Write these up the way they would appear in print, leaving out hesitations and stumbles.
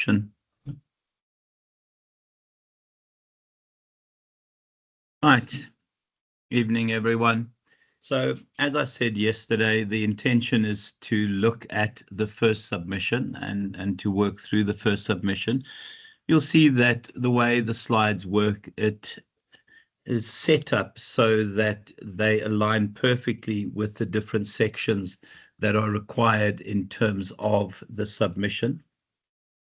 option. Right. Evening, everyone. So, as I said yesterday, the intention is to look at the first submission and to work through the first submission. You'll see that the way the slides work, it is set up so that they align perfectly with the different sections that are required in terms of the submission.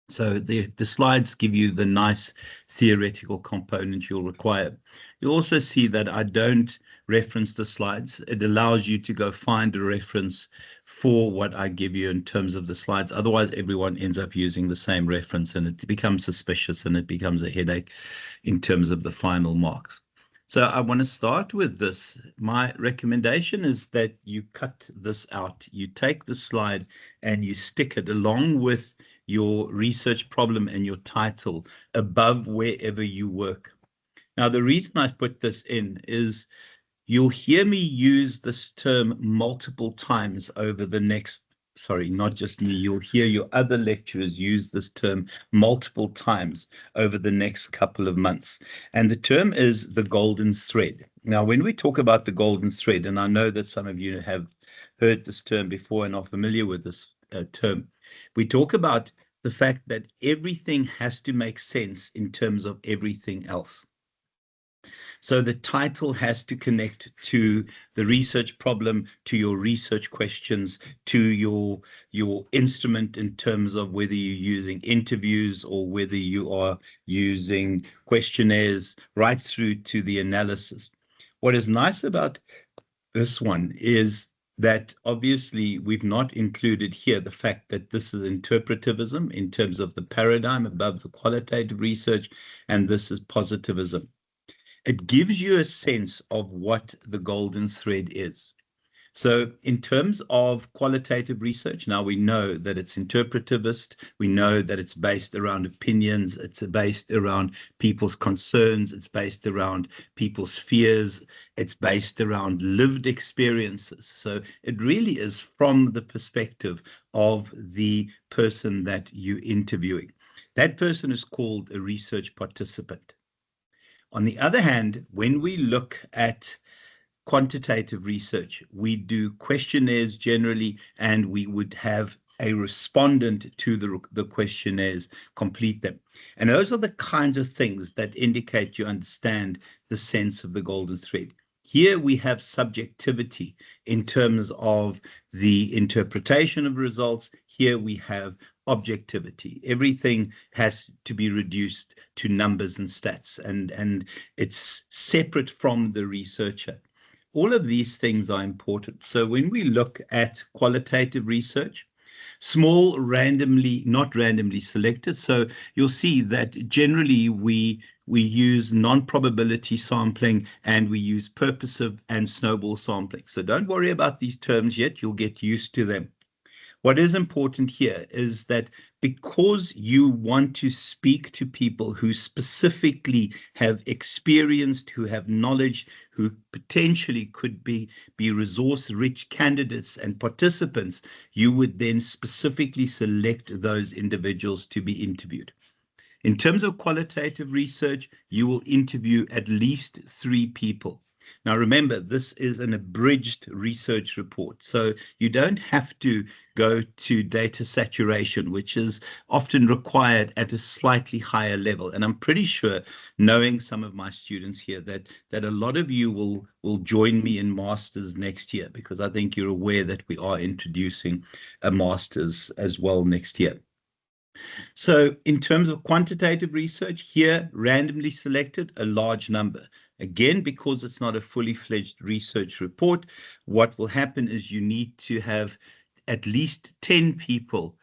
So the slides give you the nice theoretical component you'll require. You'll also see that I don't reference the slides. It allows you to go find a reference for what I give you in terms of the slides. Otherwise, everyone ends up using the same reference and it becomes suspicious and it becomes a headache in terms of the final marks. So I want to start with this. My recommendation is that you cut this out. You take the slide and you stick it along with your research problem and your title above wherever you work. Now, the reason I put this in is you'll hear me use this term multiple times over the next, sorry, not just me, you'll hear your other lecturers use this term multiple times over the next couple of months. And the term is the golden thread. Now, when we talk about the golden thread, and I know that some of you have heard this term before and are familiar with this term, we talk about the fact that everything has to make sense in terms of everything else. So the title has to connect to the research problem, to your research questions, to your instrument in terms of whether you're using interviews or whether you are using questionnaires, right through to the analysis. What is nice about this one is that obviously we've not included here the fact that this is interpretivism in terms of the paradigm above the qualitative research, and this is positivism. It gives you a sense of what the golden thread is. So in terms of qualitative research, now we know that it's interpretivist, we know that it's based around opinions, it's based around people's concerns, it's based around people's fears, it's based around lived experiences. So it really is from the perspective of the person that you're interviewing. That person is called a research participant. On the other hand, when we look at quantitative research, we do questionnaires generally, and we would have a respondent to the questionnaires complete them. And those are the kinds of things that indicate you understand the sense of the golden thread. Here we have subjectivity in terms of the interpretation of results. Here we have objectivity. Everything has to be reduced to numbers and stats, and it's separate from the researcher. All of these things are important. So when we look at qualitative research, small, randomly, not randomly selected. So you'll see that generally we use non-probability sampling and we use purposive and snowball sampling. So don't worry about these terms yet. You'll get used to them. What is important here is that because you want to speak to people who specifically have experienced, who have knowledge, who potentially could be resource-rich candidates and participants, you would then specifically select those individuals to be interviewed. In terms of qualitative research, you will interview at least 3 people. Now, remember, this is an abridged research report, so you don't have to go to data saturation, which is often required at a slightly higher level. And I'm pretty sure, knowing some of my students here, that a lot of you will join me in masters next year, because I think you're aware that we are introducing a masters as well next year. So in terms of quantitative research, here, randomly selected, a large number. Again, because it's not a fully fledged research report, what will happen is you need to have at least 10 people.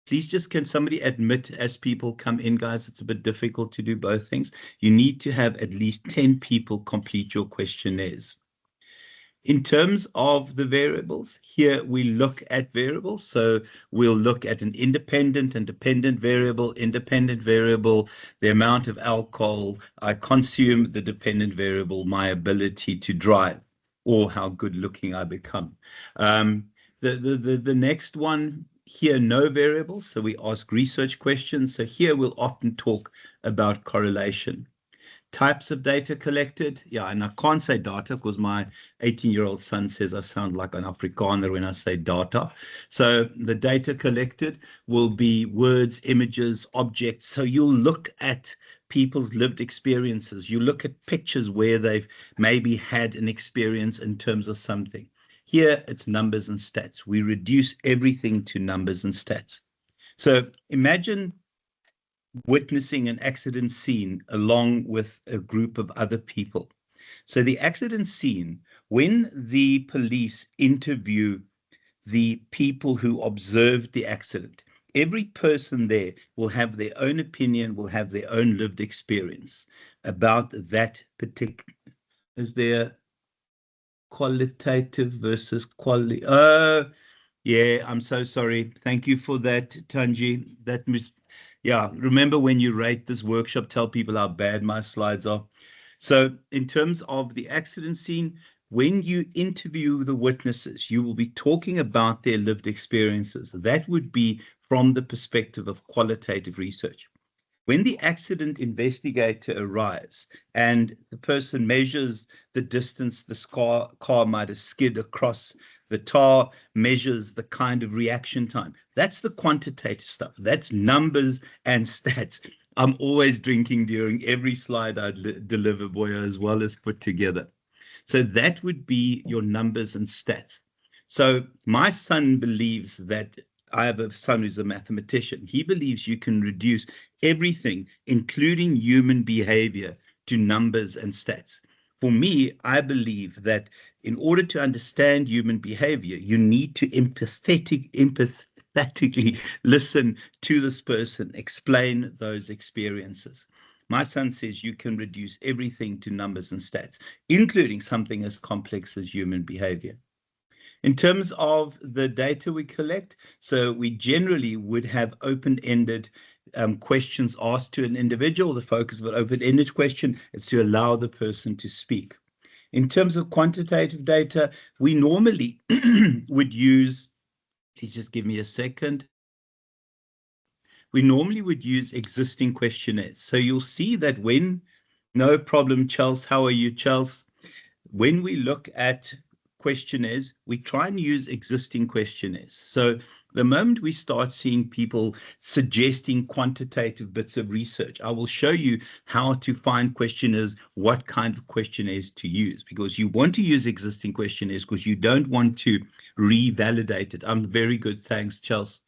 Please just, can somebody admit as people come in, guys? It's a bit difficult to do both things. You need to have at least 10 people complete your questionnaires. In terms of the variables, here we look at variables. So we'll look at an independent and dependent variable, the amount of alcohol I consume, the dependent variable, my ability to drive, or how good looking I become. The next one here, no variables, so we ask research questions. So here we'll often talk about correlation. Types of data collected. Yeah, and I can't say data because my 18-year-old son says I sound like an Afrikaner when I say data. So the data collected will be words, images, objects. So you'll look at people's lived experiences. You look at pictures where they've maybe had an experience in terms of something. Here, it's numbers and stats. We reduce everything to numbers and stats. So imagine witnessing an accident scene along with a group of other people. So the accident scene, when the police interview the people who observed the accident, every person there will have their own opinion, will have their own lived experience about that particular. Is there qualitative versus quality? Yeah, I'm so sorry. Thank you for that, Tanji. That was, yeah, remember when you rate this workshop, tell people how bad my slides are. So in terms of the accident scene, when you interview the witnesses, you will be talking about their lived experiences. That would be from the perspective of qualitative research. When the accident investigator arrives and the person measures the distance this car might have skid across the tar, measures the kind of reaction time, that's the quantitative stuff. That's numbers and stats. I'm always drinking during every slide I deliver, Boya, as well as put together. So that would be your numbers and stats. So my son believes that I have a son who's a mathematician. He believes you can reduce everything, including human behavior, to numbers and stats. For me, I believe that in order to understand human behavior, you need to empathetically listen to this person, explain those experiences. My son says you can reduce everything to numbers and stats, including something as complex as human behavior. In terms of the data we collect, so we generally would have open-ended questions asked to an individual. The focus of an open-ended question is to allow the person to speak. In terms of quantitative data, we normally would use, please just give me a second. We normally would use existing questionnaires. So you'll see that when, no problem, Charles, how are you, Charles? When we look at questionnaires, we try and use existing questionnaires. So the moment we start seeing people suggesting quantitative bits of research, I will show you how to find questionnaires, what kind of questionnaires to use, because you want to use existing questionnaires because you don't want to revalidate it. I'm very good. Thanks, Charles.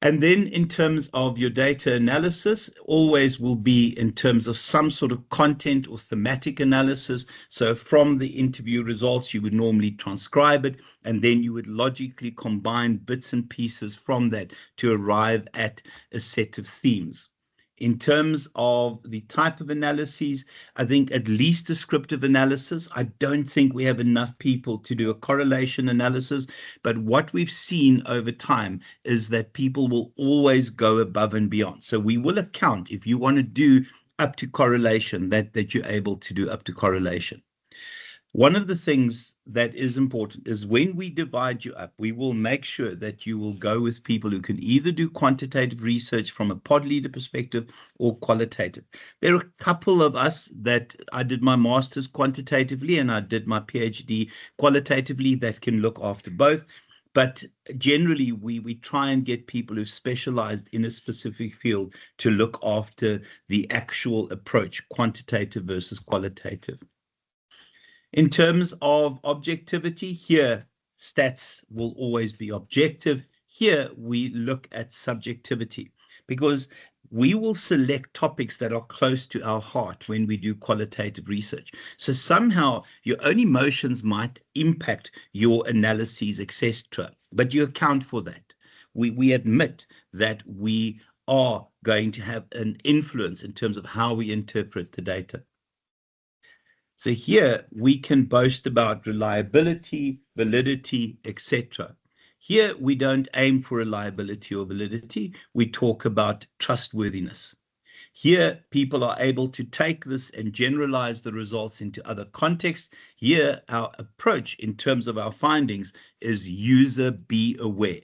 And then in terms of your data analysis, always will be in terms of some sort of content or thematic analysis. So from the interview results, you would normally transcribe it, and then you would logically combine bits and pieces from that to arrive at a set of themes. In terms of the type of analyses, I think at least descriptive analysis. I don't think we have enough people to do a correlation analysis, but what we've seen over time is that people will always go above and beyond. So we will account, if you want to do up to correlation, that you're able to do up to correlation. One of the things that is important is when we divide you up, we will make sure that you will go with people who can either do quantitative research from a pod leader perspective or qualitative. There are a couple of us that I did my master's quantitatively and I did my PhD qualitatively that can look after both. But generally, we try and get people who specialized in a specific field to look after the actual approach, quantitative versus qualitative. In terms of objectivity, here, stats will always be objective. Here, we look at subjectivity because we will select topics that are close to our heart when we do qualitative research. So somehow your own emotions might impact your analyses, etc., but you account for that. We admit that we are going to have an influence in terms of how we interpret the data. So here we can boast about reliability, validity, etc. Here we don't aim for reliability or validity. We talk about trustworthiness. Here people are able to take this and generalize the results into other contexts. Here our approach in terms of our findings is user be aware.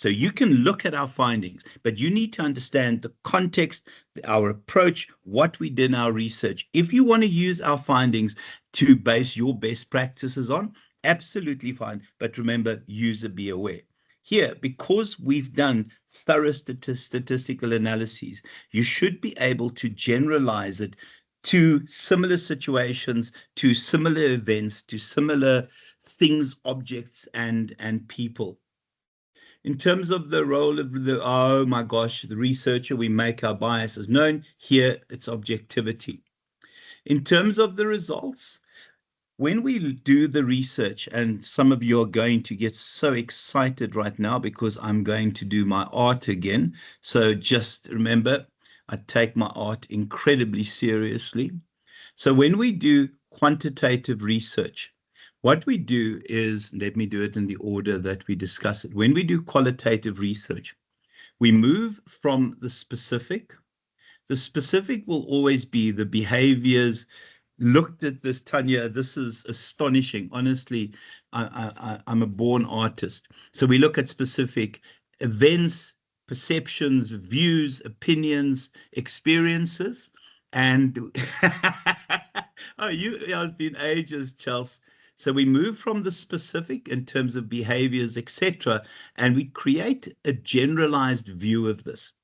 So you can look at our findings, but you need to understand the context, our approach, what we did in our research. If you want to use our findings to base your best practices on, absolutely fine. But remember, user be aware. Here, because we've done thorough statistical analyses, you should be able to generalize it to similar situations, to similar events, to similar things, objects, and people. In terms of the role of the, oh my gosh, the researcher, we make our biases known. Here, it's objectivity. In terms of the results, when we do the research, and some of you are going to get so excited right now because I'm going to do my art again. So just remember, I take my art incredibly seriously. So when we do quantitative research, what we do is, let me do it in the order that we discuss it. When we do qualitative research, we move from the specific. The specific will always be the behaviors. Looked at this, Tanya, this is astonishing. Honestly, I'm a born artist. So we look at specific events, perceptions, views, opinions, experiences. And oh, it's been ages, Chelsea. So we move from the specific in terms of behaviors, etc., and we create a generalized view of this.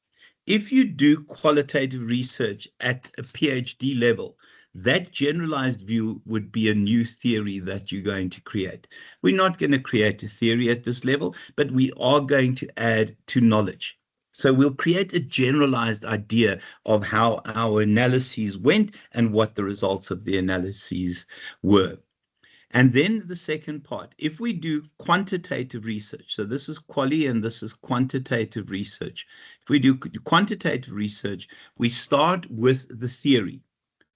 If you do qualitative research at a PhD level, that generalized view would be a new theory that you're going to create. We're not going to create a theory at this level, but we are going to add to knowledge. So we'll create a generalized idea of how our analyses went and what the results of the analyses were. And then the second part, if we do quantitative research, so this is quali and this is quantitative research. If we do quantitative research, we start with the theory.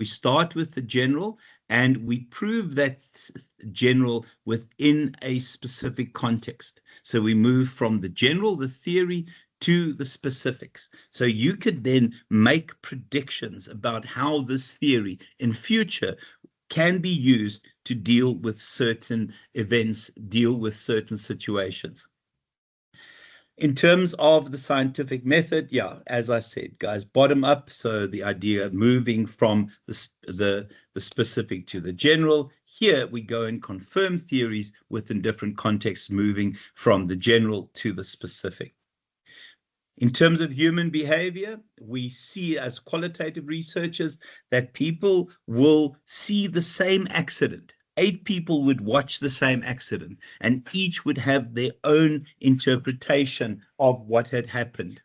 We start with the general and we prove that general within a specific context. So we move from the general, the theory, to the specifics. So you could then make predictions about how this theory in future can be used to deal with certain events, deal with certain situations. In terms of the scientific method, yeah, as I said, guys, bottom up. So the idea of moving from the specific to the general. Here we go and confirm theories within different contexts, moving from the general to the specific. In terms of human behavior, we see as qualitative researchers that people will see the same accident. 8 people would watch the same accident, and each would have their own interpretation of what had happened.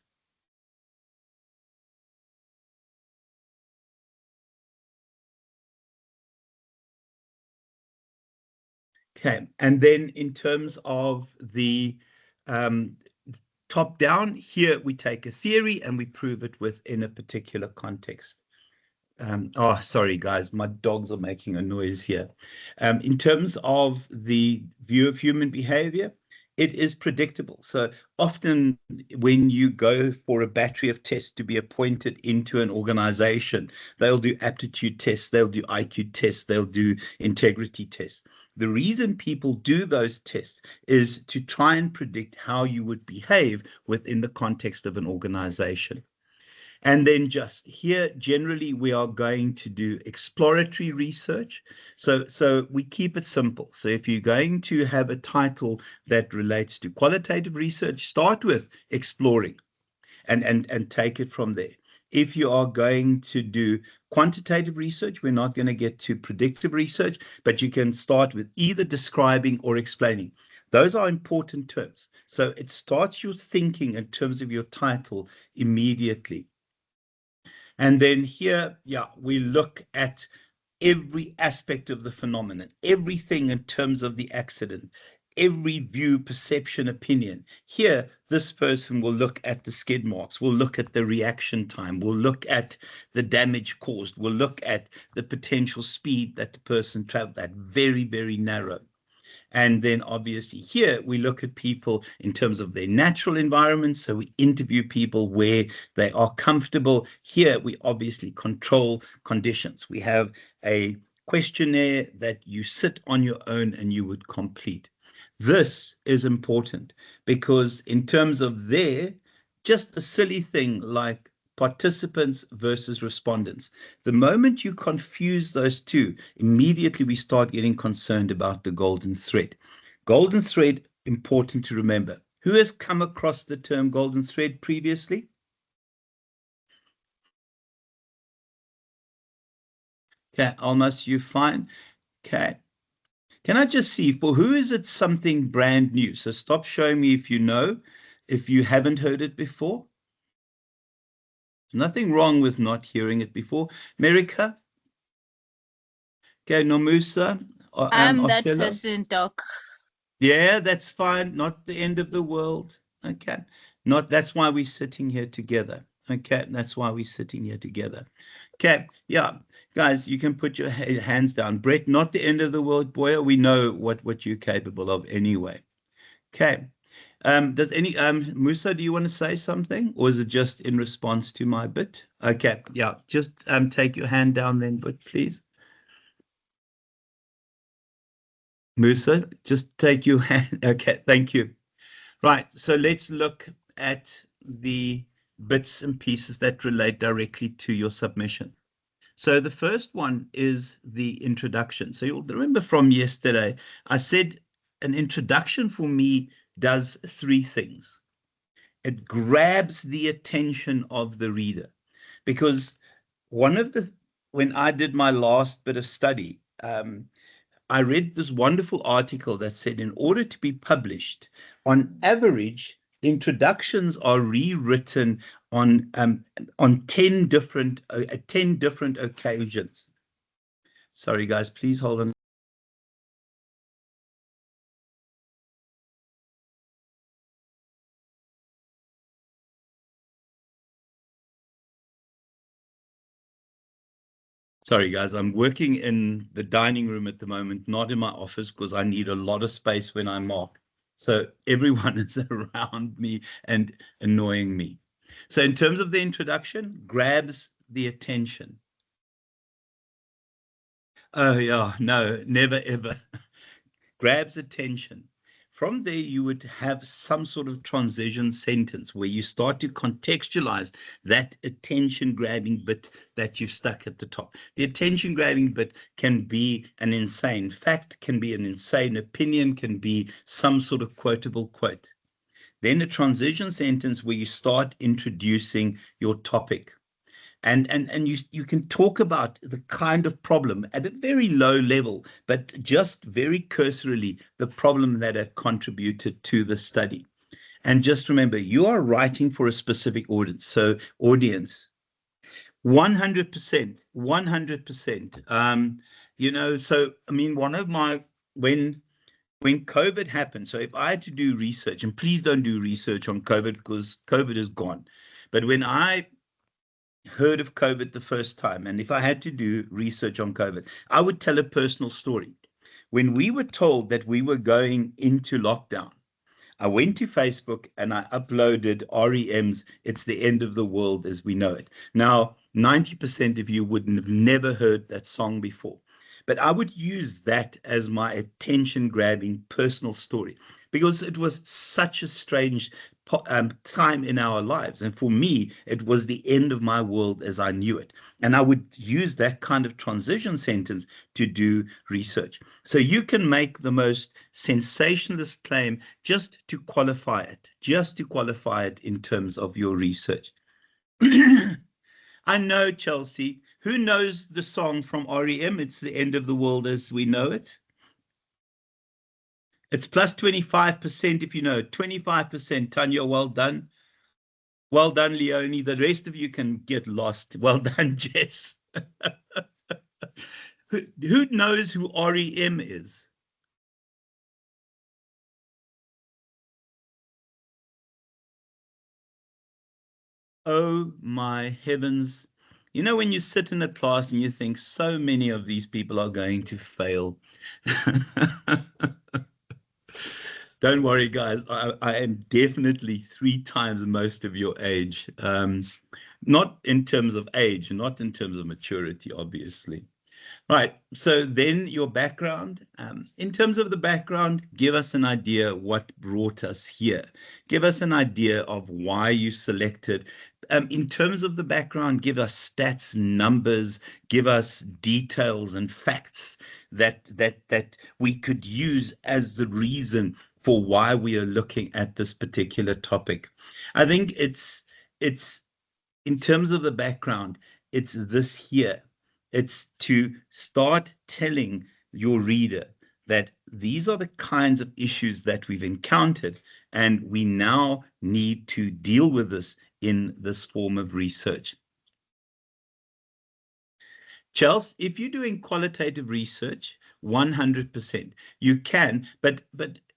Okay, and then in terms of the top down, here we take a theory and we prove it within a particular context. Oh, sorry, guys, my dogs are making a noise here. In terms of the view of human behavior, it is predictable. So often when you go for a battery of tests to be appointed into an organization, they'll do aptitude tests, they'll do IQ tests, they'll do integrity tests. The reason people do those tests is to try and predict how you would behave within the context of an organization. And then just here, generally, we are going to do exploratory research. So we keep it simple. So if you're going to have a title that relates to qualitative research, start with exploring and take it from there. If you are going to do quantitative research, we're not going to get to predictive research, but you can start with either describing or explaining. Those are important terms. So it starts your thinking in terms of your title immediately. And then here, yeah, we look at every aspect of the phenomenon, everything in terms of the accident, every view, perception, opinion. Here, this person will look at the skid marks, will look at the reaction time, will look at the damage caused, will look at the potential speed that the person traveled at, very, very narrow. And then obviously here we look at people in terms of their natural environment. So we interview people where they are comfortable. Here we obviously control conditions. We have a questionnaire that you sit on your own and you would complete. This is important because in terms of just a silly thing like participants versus respondents, the moment you confuse those two, immediately we start getting concerned about the golden thread. Golden thread, important to remember. Who has come across the term golden thread previously? Okay, almost you fine. Okay. Can I just see, for who is it something brand new? So stop showing me if you know, if you haven't heard it before. There's nothing wrong with not hearing it before. America? Okay, Nomusa? I'm that Othello? person, Doc. Yeah, that's fine. Not the end of the world. Okay. That's why we're sitting here together. Okay, that's why we're sitting here together. Okay, yeah, guys, you can put your hands down. Brett, not the end of the world, boy. We know what you're capable of anyway. Okay. Does any Musa, do you want to say something, or is it just in response to my bit? Okay, yeah, just take your hand down then, but please. Musa, just take your hand. Okay, thank you. Right, so let's look at the bits and pieces that relate directly to your submission. So the first one is the introduction. So you'll remember from yesterday, I said an introduction for me does three things. It grabs the attention of the reader, because when I did my last bit of study, I read this wonderful article that said in order to be published, on average, introductions are rewritten on 10 different occasions. Sorry, guys, please hold on. Sorry, guys, I'm working in the dining room at the moment, not in my office, because I need a lot of space when I mark. So everyone is around me and annoying me. So in terms of the introduction, grabs the attention. Oh, yeah, no, never ever. Grabs attention. From there, you would have some sort of transition sentence where you start to contextualize that attention grabbing bit that you've stuck at the top. The attention grabbing bit can be an insane fact, can be an insane opinion, can be some sort of quotable quote. Then a transition sentence where you start introducing your topic. And you can talk about the kind of problem at a very low level, but just very cursorily, the problem that had contributed to the study. And just remember, you are writing for a specific audience. So audience, 100%, 100%. So I mean, when COVID happened, so if I had to do research, and please don't do research on COVID because COVID is gone. But when I heard of COVID the first time, and if I had to do research on COVID, I would tell a personal story. When we were told that we were going into lockdown, I went to Facebook and I uploaded REM's It's the End of the World as We Know It. Now, 90% of you would have never heard that song before, but I would use that as my attention grabbing personal story because it was such a strange time in our lives. And for me, it was the end of my world as I knew it. And I would use that kind of transition sentence to do research. So you can make the most sensationalist claim just to qualify it in terms of your research. I know, Chelsea. Who knows the song from REM? It's the End of the World as We Know It. It's plus 25% if you know. 25%. Tanya, well done. Well done, Leonie. The rest of you can get lost. Well done, Jess. Who knows who REM is? Oh my heavens. You know, when you sit in a class and you think so many of these people are going to fail. Don't worry, guys. I am definitely 3 times most of your age. Not in terms of age, not in terms of maturity, obviously. Right. So then your background. In terms of the background, give us an idea what brought us here. Give us an idea of why you selected. In terms of the background, give us stats, numbers, give us details and facts that we could use as the reason for why we are looking at this particular topic. I think it's in terms of the background, it's this here. It's to start telling your reader that these are the kinds of issues that we've encountered, and we now need to deal with this in this form of research. Chelsea, if you're doing qualitative research, 100%, you can, but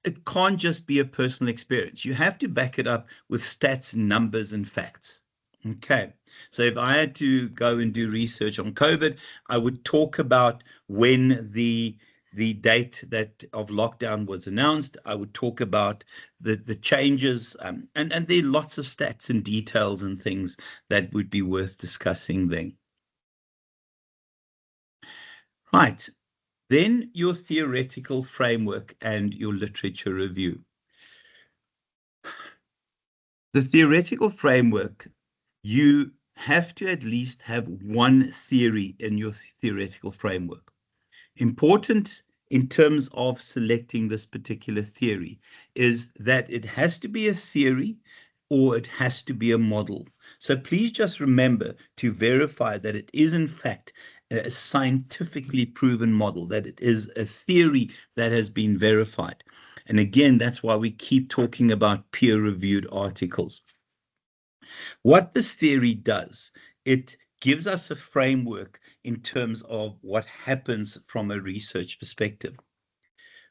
it can't just be a personal experience. You have to back it up with stats, numbers, and facts. Okay. So if I had to go and do research on COVID, I would talk about when the date that of lockdown was announced. I would talk about the changes, and there are lots of stats and details and things that would be worth discussing then. Right. Then your theoretical framework and your literature review. The theoretical framework, you have to at least have one theory in your theoretical framework. Important in terms of selecting this particular theory is that it has to be a theory or it has to be a model. So please just remember to verify that it is in fact a scientifically proven model, that it is a theory that has been verified. And again, that's why we keep talking about peer-reviewed articles. What this theory does, it gives us a framework in terms of what happens from a research perspective.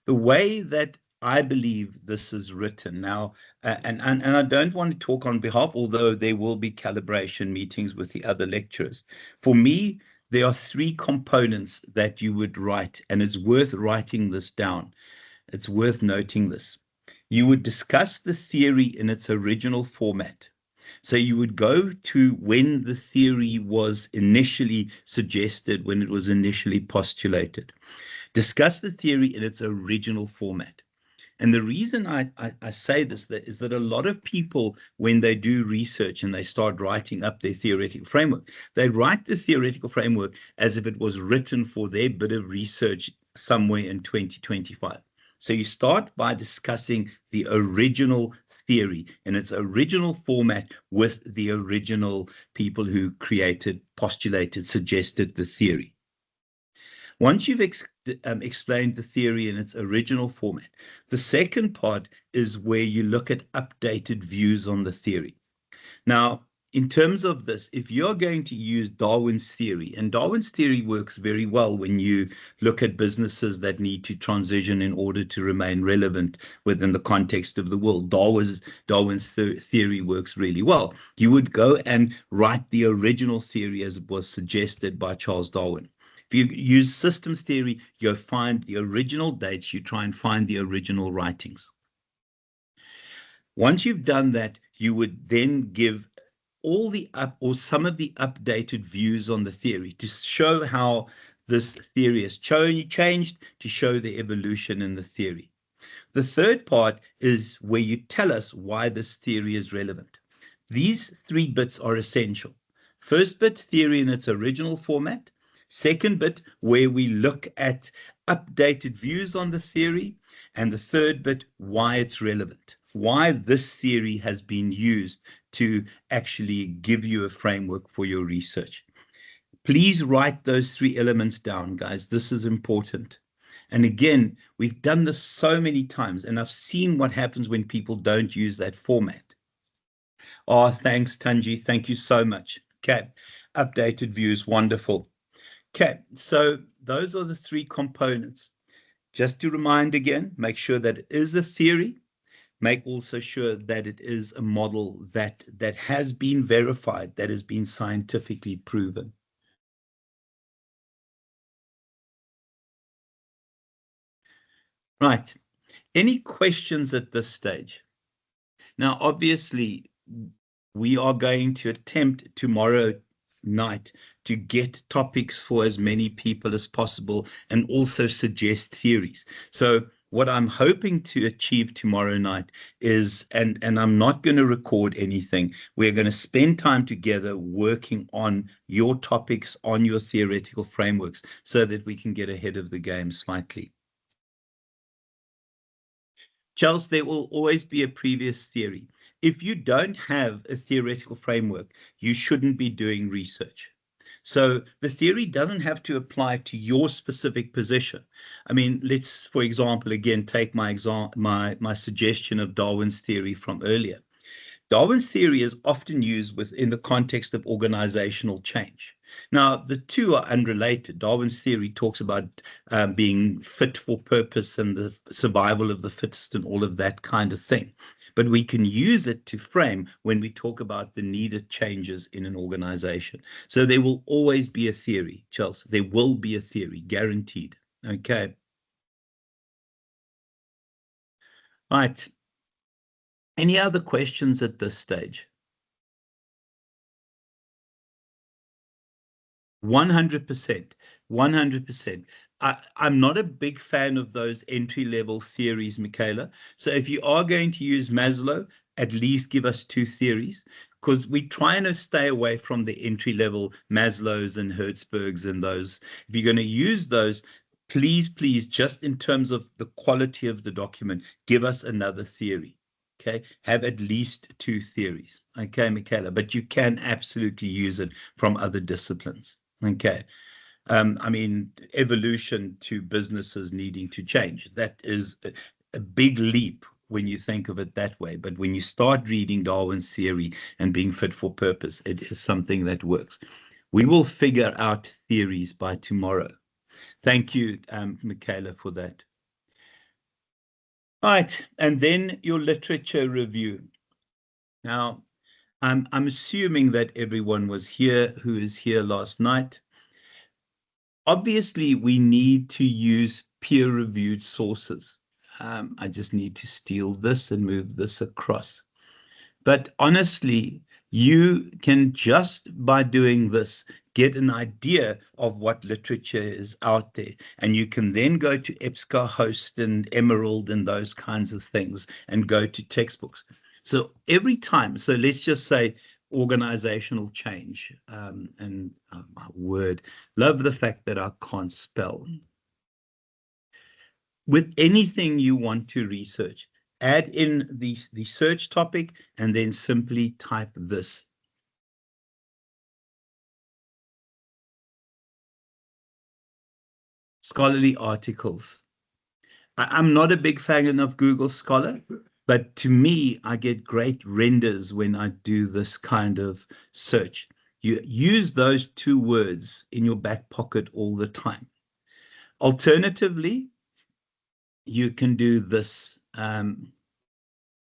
The way that I believe this is written now, and I don't want to talk on behalf, although there will be calibration meetings with the other lecturers. For me, there are three components that you would write, and it's worth writing this down. It's worth noting this. You would discuss the theory in its original format. So you would go to when the theory was initially suggested, when it was initially postulated. Discuss the theory in its original format. And the reason I say this is that a lot of people, when they do research and they start writing up their theoretical framework, they write the theoretical framework as if it was written for their bit of research somewhere in 2025. So you start by discussing the original theory in its original format with the original people who created, postulated, suggested the theory. Once you've explained the theory in its original format, the second part is where you look at updated views on the theory. Now, in terms of this, if you're going to use Darwin's theory, and Darwin's theory works very well when you look at businesses that need to transition in order to remain relevant within the context of the world, Darwin's theory works really well. You would go and write the original theory as it was suggested by Charles Darwin. If you use systems theory, you find the original dates, you try and find the original writings. Once you've done that, you would then give all the some of the updated views on the theory to show how this theory has changed, to show the evolution in the theory. The third part is where you tell us why this theory is relevant. These three bits are essential. First bit, theory in its original format. Second bit, where we look at updated views on the theory. And the third bit, why it's relevant, why this theory has been used to actually give you a framework for your research. Please write those three elements down, guys. This is important. And again, we've done this so many times, and I've seen what happens when people don't use that format. Oh, thanks, Tanji. Thank you so much. Okay, updated views, wonderful. Okay, so those are the three components. Just to remind again, make sure that it is a theory. Make also sure that it is a model that has been verified, that has been scientifically proven. Right. Any questions at this stage? Now, obviously, we are going to attempt tomorrow night to get topics for as many people as possible and also suggest theories. So what I'm hoping to achieve tomorrow night is, and I'm not going to record anything, we're going to spend time together working on your topics, on your theoretical frameworks, so that we can get ahead of the game slightly. Charles, there will always be a previous theory. If you don't have a theoretical framework, you shouldn't be doing research. So the theory doesn't have to apply to your specific position. I mean, let's, for example, again, take my suggestion of Darwin's theory from earlier. Darwin's theory is often used within the context of organizational change. Now, the two are unrelated. Darwin's theory talks about being fit for purpose and the survival of the fittest and all of that kind of thing. But we can use it to frame when we talk about the needed changes in an organization. So there will always be a theory, Chelsea. There will be a theory, guaranteed. Okay. Right. Any other questions at this stage? 100%. 100%. I'm not a big fan of those entry-level theories, Michaela. So if you are going to use Maslow, at least give us two theories, because we're trying to stay away from the entry-level Maslow's and Hertzberg's and those. If you're going to use those, please, just in terms of the quality of the document, give us another theory. Okay, have at least two theories. Okay, Michaela, but you can absolutely use it from other disciplines. Okay. I mean, evolution to businesses needing to change. That is a big leap when you think of it that way. But when you start reading Darwin's theory and being fit for purpose, it is something that works. We will figure out theories by tomorrow. Thank you, Michaela, for that. All right. And then your literature review. Now, I'm assuming that everyone was here who is here last night. Obviously, we need to use peer-reviewed sources. I just need to steal this and move this across. But honestly, you can just by doing this get an idea of what literature is out there. And you can then go to EBSCOhost and Emerald and those kinds of things and go to textbooks. So every time, so let's just say organizational change, and my word, love the fact that I can't spell. With anything you want to research, add in the search topic and then simply type this. Scholarly articles. I'm not a big fan of Google Scholar, but to me, I get great renders when I do this kind of search. You use those two words in your back pocket all the time. Alternatively, you can do this. And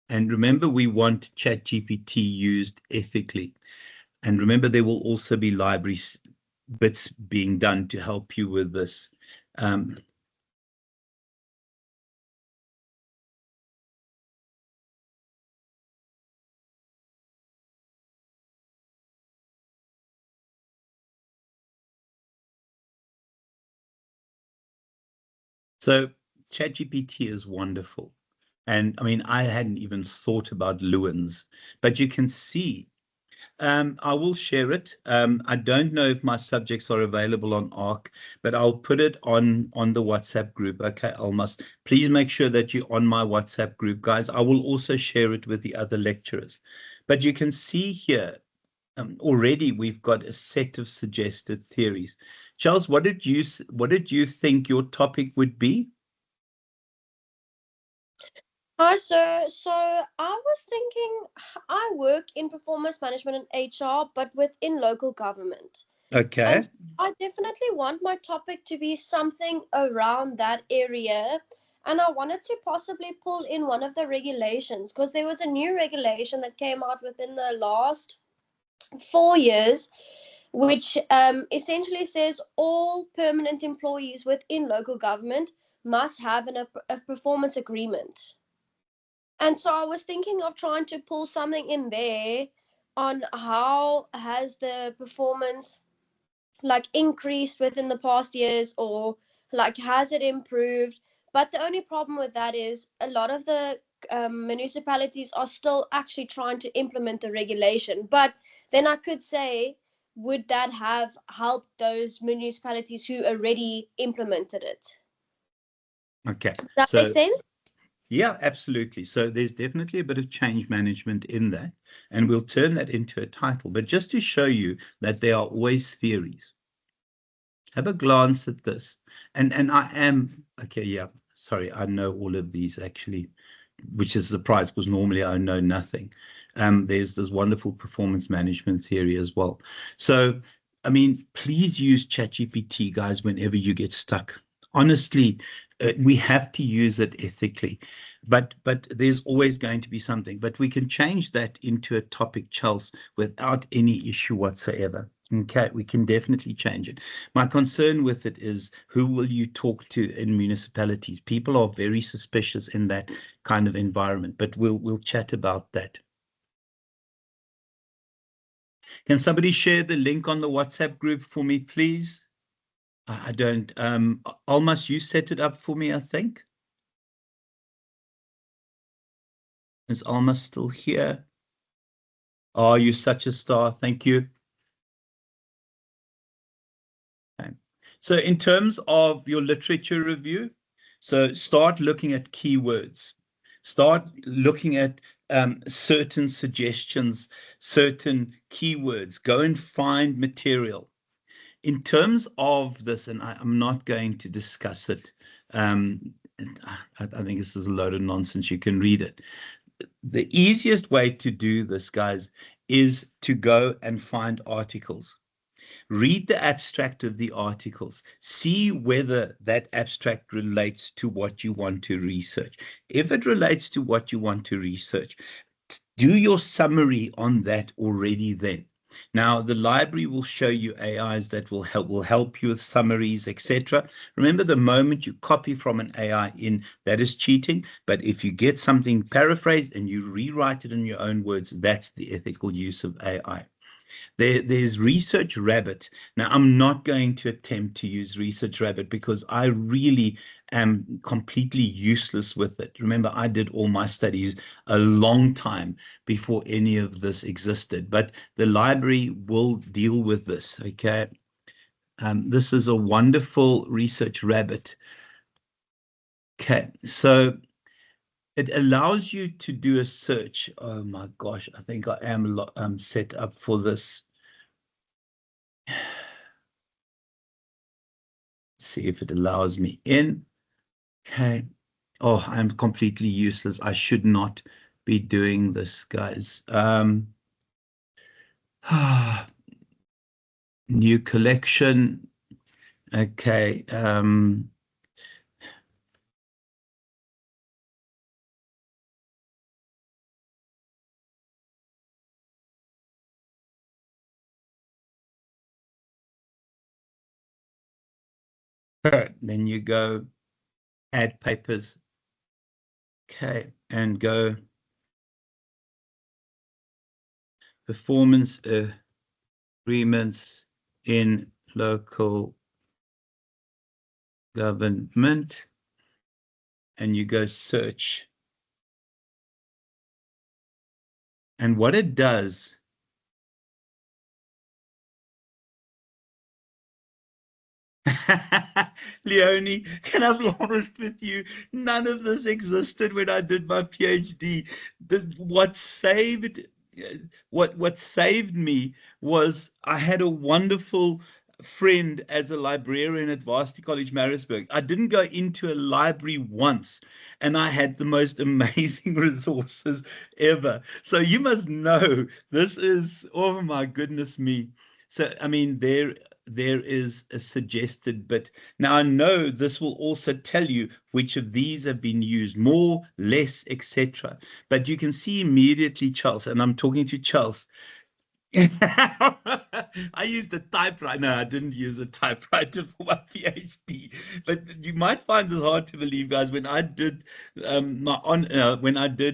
remember, we want ChatGPT used ethically. And remember, there will also be library bits being done to help you with this. So ChatGPT is wonderful. And I mean, I hadn't even thought about Lewin's, but you can see. I will share it. I don't know if my subjects are available on ARC, but I'll put it on the WhatsApp group. Okay, Almas, please make sure that you're on my WhatsApp group, guys. I will also share it with the other lecturers. But you can see here, already we've got a set of suggested theories. Charles, what did you think your topic would be? Hi, sir. So I was thinking, I work in performance management and HR, but within local government. And Okay. I definitely want my topic to be something around that area. And I wanted to possibly pull in one of the regulations because there was a new regulation that came out within the last 4 years, which essentially says all permanent employees within local government must have a performance agreement. And so I was thinking of trying to pull something in there on how has the performance like increased within the past years, or like has it improved? But the only problem with that is a lot of the municipalities are still actually trying to implement the regulation. But then I could say, would that have helped those municipalities who already implemented it? Okay, Does that make so sense? yeah, absolutely. So there's definitely a bit of change management in that, and we'll turn that into a title. But just to show you that there are always theories, have a glance at this. And I am, okay, yeah, sorry, I know all of these actually, which is a surprise because normally I know nothing. There's this wonderful performance management theory as well. So, I mean, please use ChatGPT, guys, whenever you get stuck. Honestly, we have to use it ethically, but there's always going to be something. But we can change that into a topic, Charles, without any issue whatsoever. Okay, we can definitely change it. My concern with it is, who will you talk to in municipalities? People are very suspicious in that kind of environment, but we'll chat about that. Can somebody share the link on the WhatsApp group for me, please? I don't. Almas, you set it up for me, I think. Is Almas still here? Oh, you're such a star. Thank you. Okay. So in terms of your literature review, so start looking at keywords. Start looking at certain suggestions, certain keywords. Go and find material. In terms of this, and I'm not going to discuss it, I think this is a load of nonsense. You can read it. The easiest way to do this, guys, is to go and find articles. Read the abstract of the articles. See whether that abstract relates to what you want to research. If it relates to what you want to research, do your summary on that already then. Now, the library will show you AIs that will help you with summaries, etc. Remember, the moment you copy from an AI in, that is cheating. But if you get something paraphrased and you rewrite it in your own words, that's the ethical use of AI. There's Research Rabbit. Now, I'm not going to attempt to use Research Rabbit because I really am completely useless with it. Remember, I did all my studies a long time before any of this existed, but the library will deal with this, okay? This is a wonderful Research Rabbit. Okay, so it allows you to do a search. Oh my gosh, I think I am set up for this. See if it allows me in. Okay. Oh, I'm completely useless. I should not be doing this, guys. New collection. Okay. Then you go add papers. Okay. And go performance agreements in local government. And you go search. And what it does, Leonie, can I be honest with you? None of this existed when I did my PhD. What saved what saved me was I had a wonderful friend as a librarian at Varsity College, Maritzburg. I didn't go into a library once, and I had the most amazing resources ever. So you must know this is, oh my goodness me. So I mean, there is a suggested bit. Now, I know this will also tell you which of these have been used more, less, etc. But you can see immediately, Charles, and I'm talking to Charles, I used a typewriter. No, I didn't use a typewriter for my PhD. But you might find this hard to believe, guys. When I did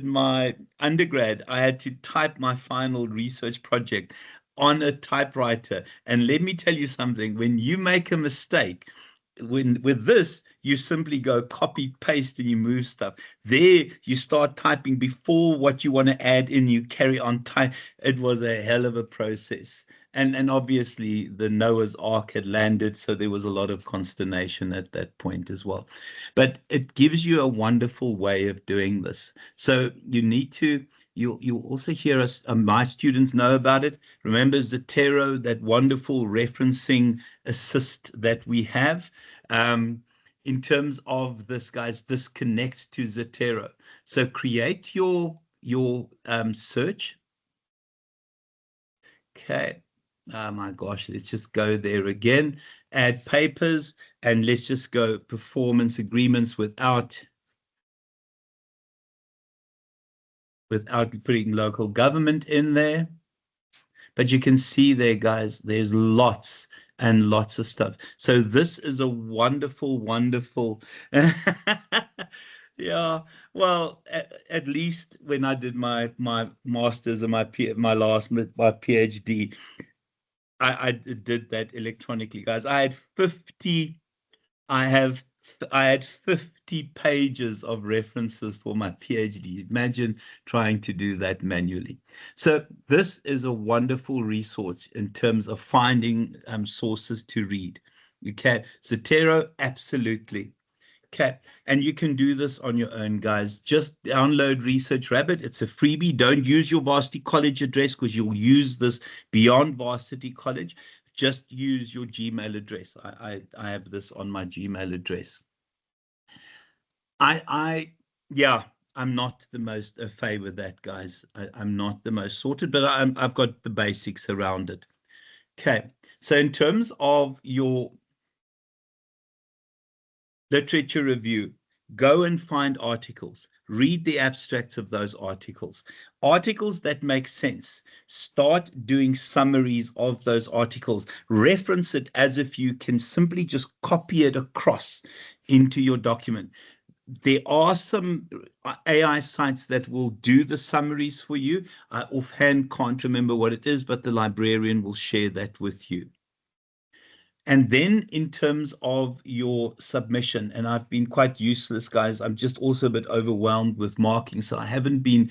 my undergrad, I had to type my final research project on a typewriter. And let me tell you something, when you make a mistake, when with this, you simply go copy paste and you move stuff. There, you start typing before what you want to add in, you carry on type. It was a hell of a process. And obviously the Noah's Ark had landed, so there was a lot of consternation at that point as well. But it gives you a wonderful way of doing this. So you need to, you'll also hear us, my students know about it. Remember Zotero, that wonderful referencing assist that we have. In terms of this, guys, this connects to Zotero. So create your search. Okay. Oh my gosh, let's just go there again. Add papers, and let's just go performance agreements without putting local government in there. But you can see there, guys, there's lots and lots of stuff. So this is a wonderful, wonderful. Yeah, well, at least when I did my master's and my PhD, I did that electronically, guys. I have I had 50 pages of references for my PhD. Imagine trying to do that manually. So this is a wonderful resource in terms of finding sources to read. Okay, Zotero, absolutely. Okay, and you can do this on your own, guys. Just download Research Rabbit. It's a freebie. Don't use your Varsity College address because you'll use this beyond Varsity College. Just use your Gmail address. I have this on my Gmail address. Yeah, I'm not the most au fait with that, guys. I'm not the most sorted, but I've got the basics around it. Okay, so in terms of your literature review, go and find articles. Read the abstracts of those articles. Articles that make sense. Start doing summaries of those articles. Reference it as if you can simply just copy it across into your document. There are some AI sites that will do the summaries for you. I offhand can't remember what it is, but the librarian will share that with you. And then in terms of your submission, and I've been quite useless, guys. I'm just also a bit overwhelmed with marking, so I haven't been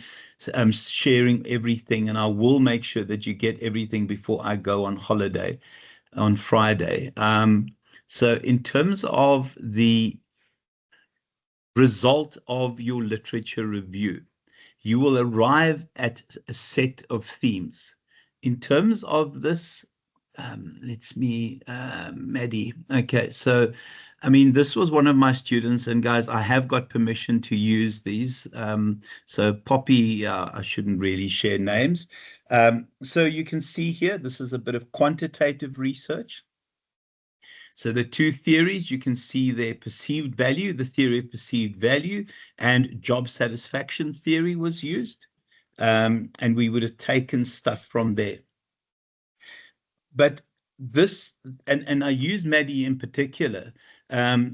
sharing everything, and I will make sure that you get everything before I go on holiday on Friday. So in terms of the result of your literature review, you will arrive at a set of themes. In terms of this, Maddie. Okay, so, I mean, this was one of my students, and guys, I have got permission to use these. So Poppy, I shouldn't really share names. So you can see here, this is a bit of quantitative research. So the two theories, you can see their perceived value, the theory of perceived value, and job satisfaction theory was used. And we would have taken stuff from there. But this, and I use Maddie in particular.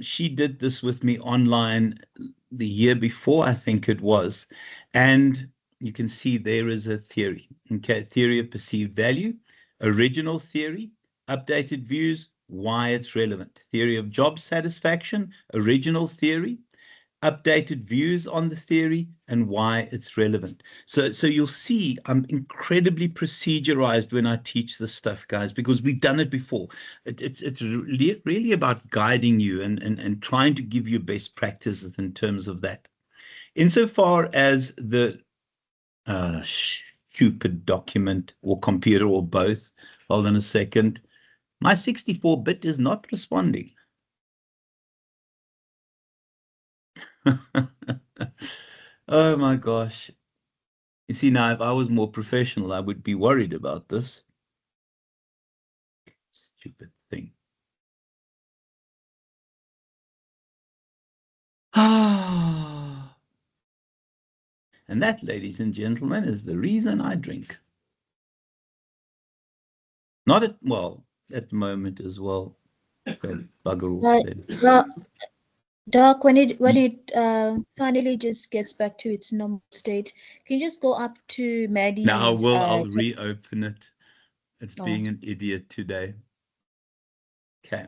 She did this with me online the year before, I think it was. And you can see there is a theory. Okay, theory of perceived value, original theory, updated views, why it's relevant. Theory of job satisfaction, original theory, updated views on the theory, and why it's relevant. So you'll see I'm incredibly procedurized when I teach this stuff, guys, because we've done it before. It's really about guiding you and trying to give you best practices in terms of that. Insofar as the stupid document or computer or both, hold on a second. My 64-bit is not responding. Oh my gosh. You see, now, if I was more professional, I would be worried about this. Stupid thing. Ah. And that, ladies and gentlemen, is the reason I drink. Not at, well, at the moment as well. Okay, bugger off then. Well, Doc, when it finally just gets back to its normal state, can you just go up to Now Maddie's I'll reopen it. It's being an idiot today. Okay.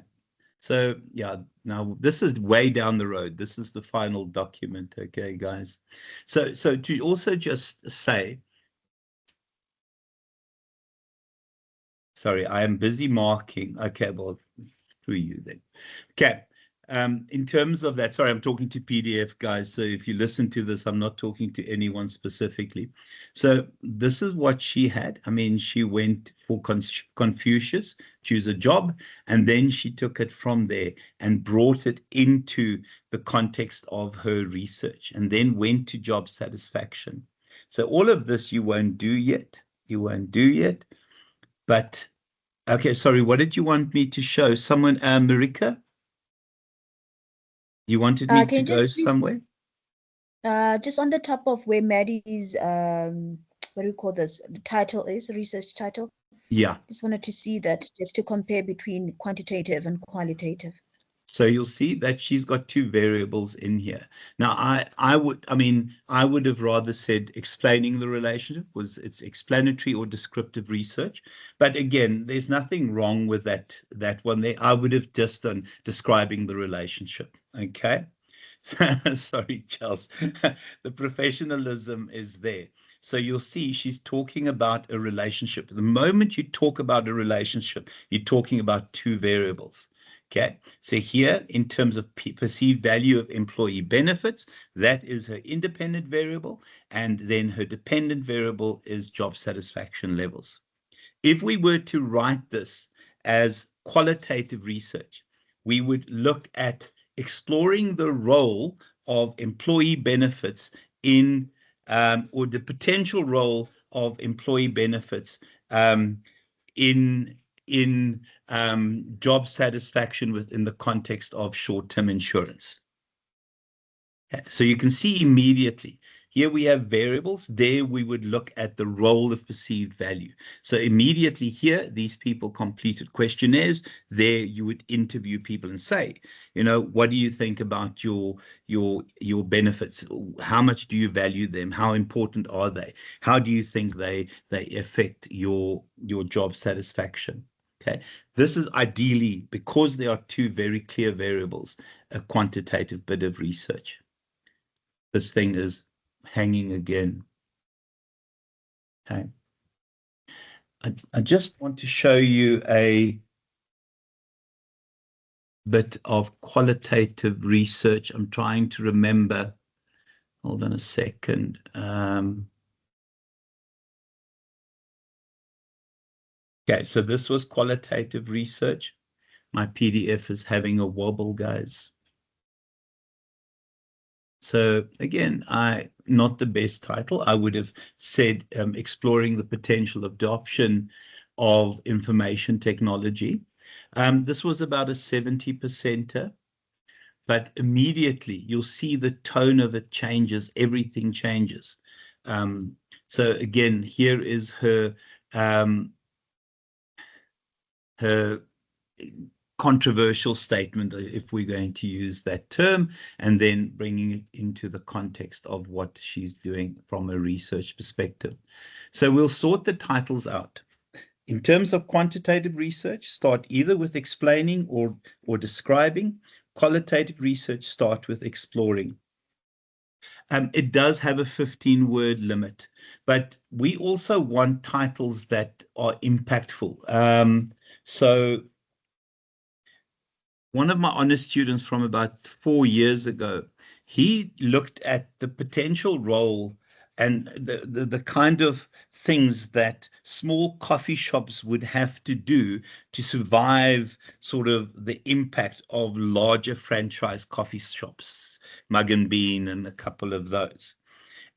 So yeah, now this is way down the road. This is the final document. Okay, guys. So to also just say, sorry, I am busy marking. Okay, well, through you then. Okay. In terms of that, sorry, I'm talking to PDF guys. So if you listen to this, I'm not talking to anyone specifically. So this is what she had. I mean, she went for Confucius, choose a job, and then she took it from there and brought it into the context of her research, and then went to job satisfaction. So all of this you won't do yet. You won't do yet. But okay, sorry, what did you want me to show? Someone, Marika? You wanted me to go somewhere? Just on the top of where Maddie's what do we call this? The title is research title. Yeah. Just wanted to see that, just to compare between quantitative and qualitative. So you'll see that she's got two variables in here. Now, I would have rather said explaining the relationship, was it's explanatory or descriptive research. But again, there's nothing wrong with that one there. I would have just done describing the relationship. Okay. Sorry, Charles. The professionalism is there. So you'll see she's talking about a relationship. The moment you talk about a relationship, you're talking about two variables. Okay, so here in terms of perceived value of employee benefits, that is her independent variable, and then her dependent variable is job satisfaction levels. If we were to write this as qualitative research, we would look at exploring the role of employee benefits in, or the potential role of employee benefits in job satisfaction within the context of short-term insurance. Okay. So you can see immediately, here we have variables. There we would look at the role of perceived value. So immediately here, these people completed questionnaires. There you would interview people and say, you know, what do you think about your benefits? How much do you value them? How important are they? How do you think they affect your job satisfaction? Okay, this is ideally, because there are two very clear variables, a quantitative bit of research. This thing is hanging again. Okay. I just want to show you a bit of qualitative research. I'm trying to remember. Hold on a second. Okay, so this was qualitative research. My PDF is having a wobble, guys. So again, not the best title. I would have said exploring the potential adoption of information technology. This was about a 70%, but immediately you'll see the tone of it changes. Everything changes. So again, here is her controversial statement, if we're going to use that term, and then bringing it into the context of what she's doing from a research perspective. So we'll sort the titles out. In terms of quantitative research, start either with explaining or describing. Qualitative research, start with exploring. It does have a 15-word limit, but we also want titles that are impactful. So one of my honor students from about 4 years ago, he looked at the potential role and the kind of things that small coffee shops would have to do to survive sort of the impact of larger franchise coffee shops, Mug and Bean and a couple of those.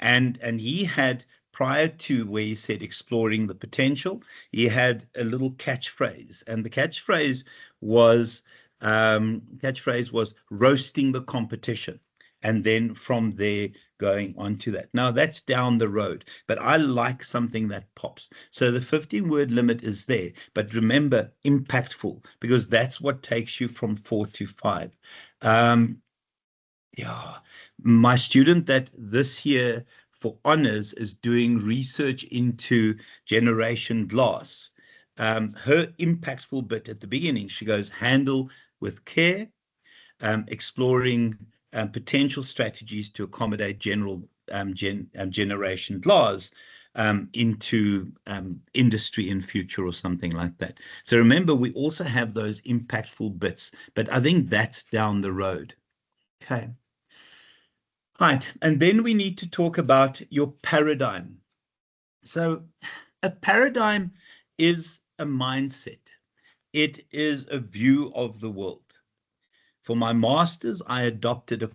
And he had, prior to where he said exploring the potential, he had a little catchphrase, and the catchphrase was roasting the competition. and then from there going on to that. Now that's down the road, but I like something that pops. So the 15-word limit is there, but remember, impactful, because that's what takes you from 4 to 5. Yeah, my student that this year for honors is doing research into Generation Glass. Her impactful bit at the beginning, she goes, handle with care, exploring potential strategies to accommodate Generation Glass into industry in future or something like that. So remember, we also have those impactful bits, but I think that's down the road. Okay. Right, and then we need to talk about your paradigm. So a paradigm is a mindset. It is a view of the world. For my master's, I adopted a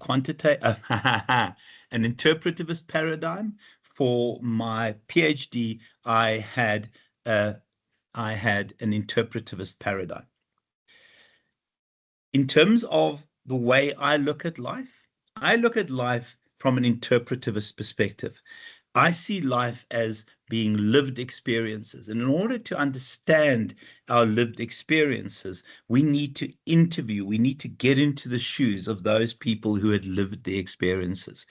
an interpretivist paradigm. For my PhD, I had an interpretivist paradigm. In terms of the way I look at life from an interpretivist perspective. I see life as being lived experiences. And in order to understand our lived experiences, we need to interview, we need to get into the shoes of those people who had lived the experiences.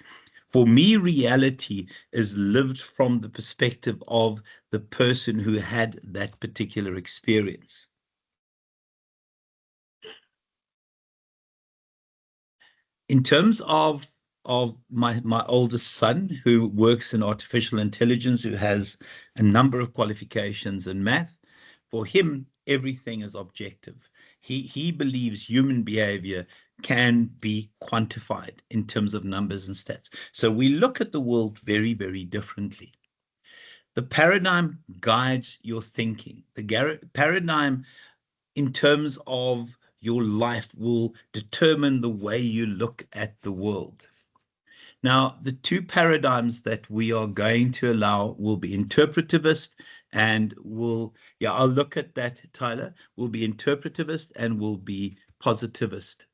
For me, reality is lived from the perspective of the person who had that particular experience. In terms of my oldest son, who works in artificial intelligence, who has a number of qualifications in math, for him, everything is objective. He believes human behavior can be quantified in terms of numbers and stats. So we look at the world very, very differently. The paradigm guides your thinking. The paradigm in terms of your life will determine the way you look at the world. Now, the two paradigms that we are going to allow will be interpretivist and I'll look at that, Tyler, will be interpretivist and will be positivist.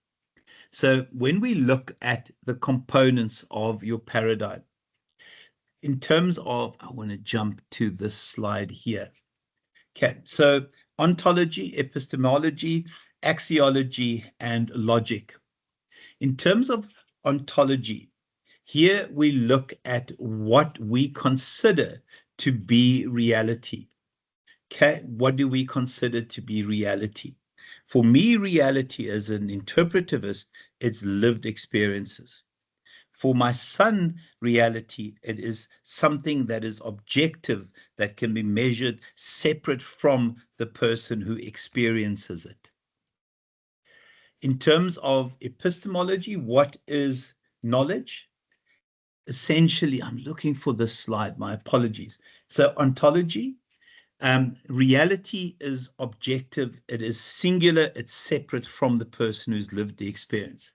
So when we look at the components of your paradigm, in terms of, I want to jump to this slide here. Okay, so ontology, epistemology, axiology, and logic. In terms of ontology, here we look at what we consider to be reality. Okay, what do we consider to be reality? For me, reality as an interpretivist, it's lived experiences. For my son, reality, it is something that is objective, that can be measured separate from the person who experiences it. In terms of epistemology, what is knowledge? Essentially, I'm looking for this slide, my apologies. So ontology, reality is objective, it is singular, it's separate from the person who's lived the experience.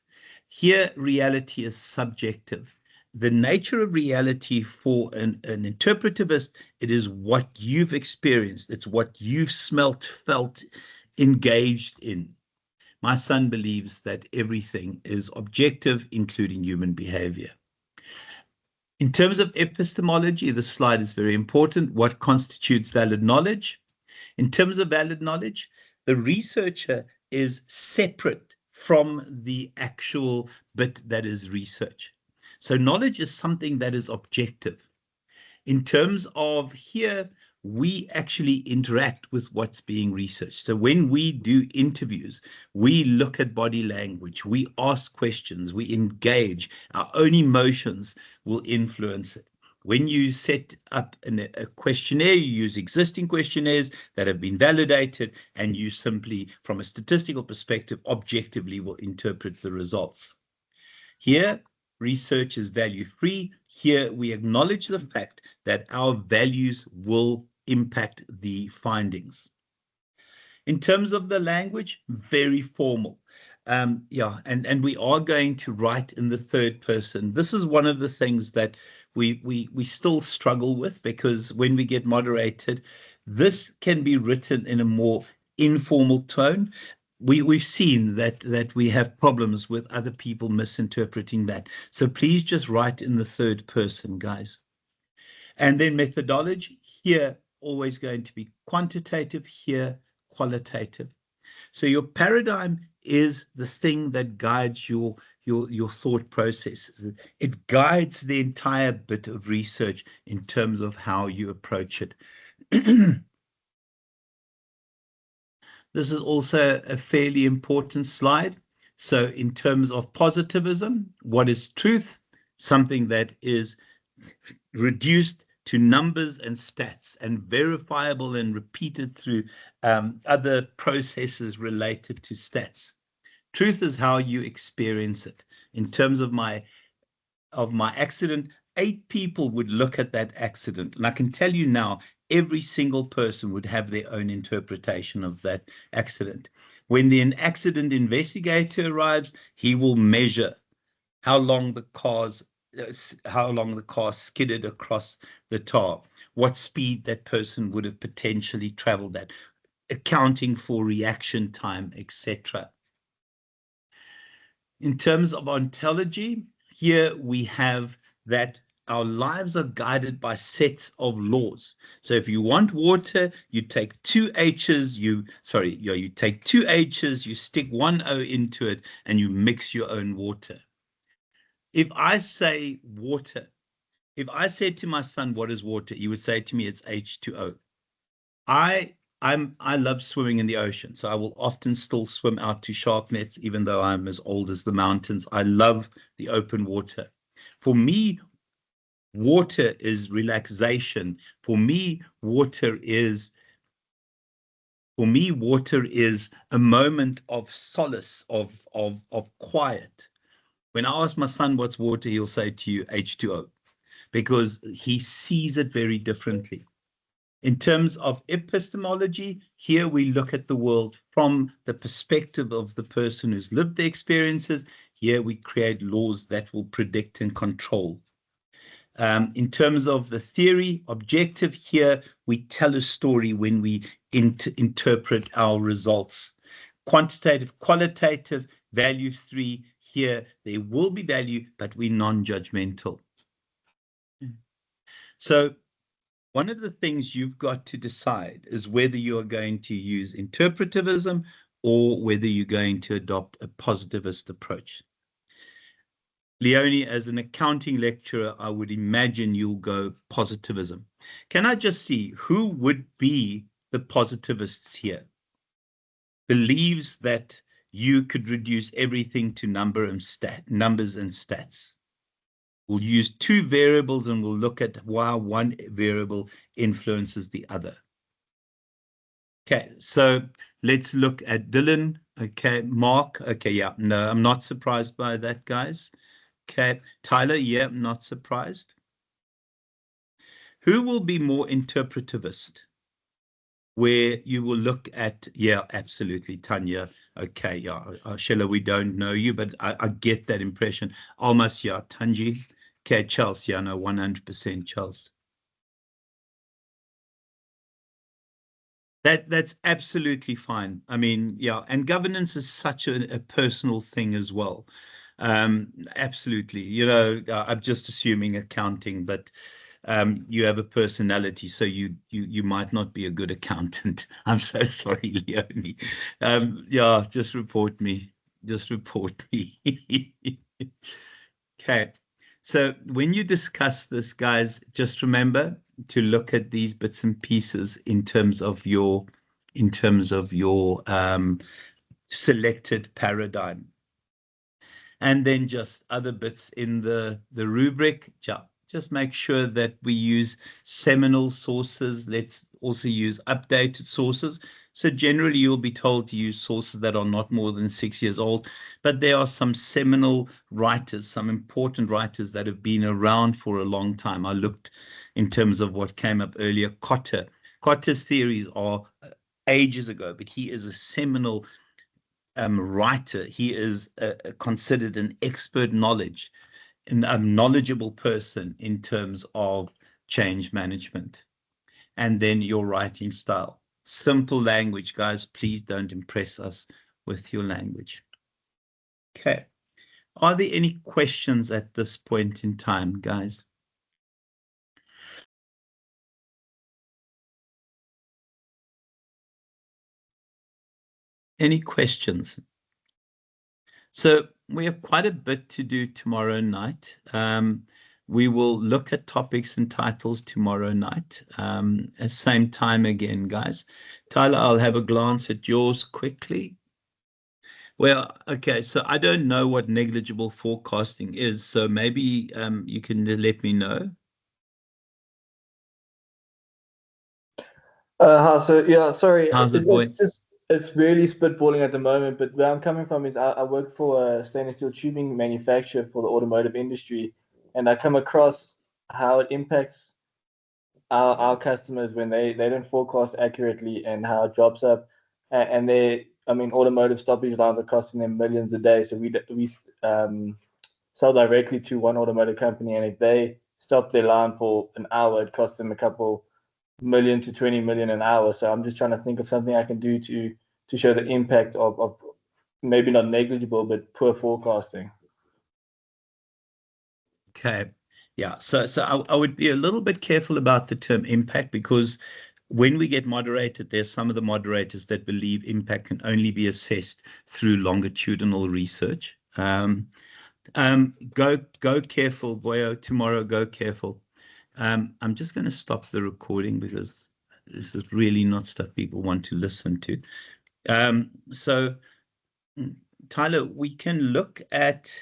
Here, reality is subjective. The nature of reality for an interpretivist, it is what you've experienced. It's what you've smelt, felt, engaged in. My son believes that everything is objective, including human behavior. In terms of epistemology, this slide is very important. What constitutes valid knowledge? In terms of valid knowledge, the researcher is separate from the actual bit that is research. So knowledge is something that is objective. In terms of here, we actually interact with what's being researched. So when we do interviews, we look at body language, we ask questions, we engage. Our own emotions will influence it. When you set up a questionnaire, you use existing questionnaires that have been validated, and you simply, from a statistical perspective, objectively will interpret the results. Here, research is value-free. Here, we acknowledge the fact that our values will impact the findings. In terms of the language, very formal. And we are going to write in the third person. This is one of the things that we still struggle with, because when we get moderated, this can be written in a more informal tone. we've seen that we have problems with other people misinterpreting that. So please just write in the third person, guys. And then methodology here, always going to be quantitative, here qualitative. So your paradigm is the thing that guides your thought processes. It guides the entire bit of research in terms of how you approach it. This is also a fairly important slide. So in terms of positivism, what is truth? Something that is reduced to numbers and stats and verifiable and repeated through other processes related to stats. Truth is how you experience it. In terms of my accident, 8 people would look at that accident. And I can tell you now, every single person would have their own interpretation of that accident. When the accident investigator arrives, he will measure how long the car skidded across the tar, what speed that person would have potentially traveled at, accounting for reaction time, etc. In terms of ontology, here we have that our lives are guided by sets of laws. So if you want water, you take 2 H's, you take 2 H's, you stick 1 O into it, and you mix your own water. If I say water, if I said to my son, what is water? He would say to me, it's H2O. I love swimming in the ocean, so I will often still swim out to shark nets, even though I'm as old as the mountains. I love the open water. For me, water is relaxation. For me, water is a moment of solace, of quiet. When I ask my son what's water, he'll say to you H2O, because he sees it very differently. In terms of epistemology, here we look at the world from the perspective of the person who's lived the experiences. Here we create laws that will predict and control. In terms of the theory, objective, here we tell a story when we interpret our results. Quantitative, qualitative, value 3, here there will be value, but we're non-judgmental. So one of the things you've got to decide is whether you are going to use interpretivism or whether you're going to adopt a positivist approach. Leonie, as an accounting lecturer, I would imagine you'll go positivism. Can I just see who would be the positivists here? Believes that you could reduce everything to numbers and stats. We'll use 2 variables and we'll look at why one variable influences the other. Okay, so let's look at Dylan. Okay, Mark. Okay, yeah, no, I'm not surprised by that, guys. Okay, Tyler, yeah, I'm not surprised. Who will be more interpretivist? Where you will look at, yeah, absolutely, Tanya. Okay, yeah, Sheila, we don't know you, but I get that impression. Almost, yeah, Tanji. Okay, Charles, yeah, no, 100% Charles. That's absolutely fine. I mean, yeah, and governance is such a personal thing as well. Absolutely. You know, I'm just assuming accounting, but you have a personality, so you might not be a good accountant. I'm so sorry, Leonie. Yeah, just report me. Just report me. Okay. So when you discuss this, guys, just remember to look at these bits and pieces in terms of your selected paradigm. And then just other bits in the rubric. Just make sure that we use seminal sources. Let's also use updated sources. So generally, you'll be told to use sources that are not more than 6 years old, but there are some seminal writers, some important writers that have been around for a long time. I looked in terms of what came up earlier. Kotter. Kotter's theories are ages ago, but he is a seminal writer. He is considered an expert knowledge, and a knowledgeable person in terms of change management. And then your writing style. Simple language, guys. Please don't impress us with your language. Okay. Are there any questions at this point in time, guys? Any questions? So we have quite a bit to do tomorrow night. We will look at topics and titles tomorrow night, at same time again, guys. Tyler, I'll have a glance at yours quickly. Well, okay, so I don't know what negligible forecasting is, so maybe you can let me know. So yeah, sorry, How's it going? it's really spitballing at the moment. But where I'm coming from is I work for a stainless steel tubing manufacturer for the automotive industry, and I come across how it impacts our customers when they don't forecast accurately, and how jobs up, and I mean, automotive stoppage lines are costing them millions a day. So we sell directly to one automotive company, and if they stop their line for an hour, it costs them a couple million to 20 million an hour. So I'm just trying to think of something I can do to show the impact of maybe not negligible but poor forecasting. Okay. Yeah. So I would be a little bit careful about the term impact, because when we get moderated, there's some of the moderators that believe impact can only be assessed through longitudinal research. Go careful, Boyo. Tomorrow, go careful. I'm just going to stop the recording because this is really not stuff people want to listen to. So, Tyler, we can look at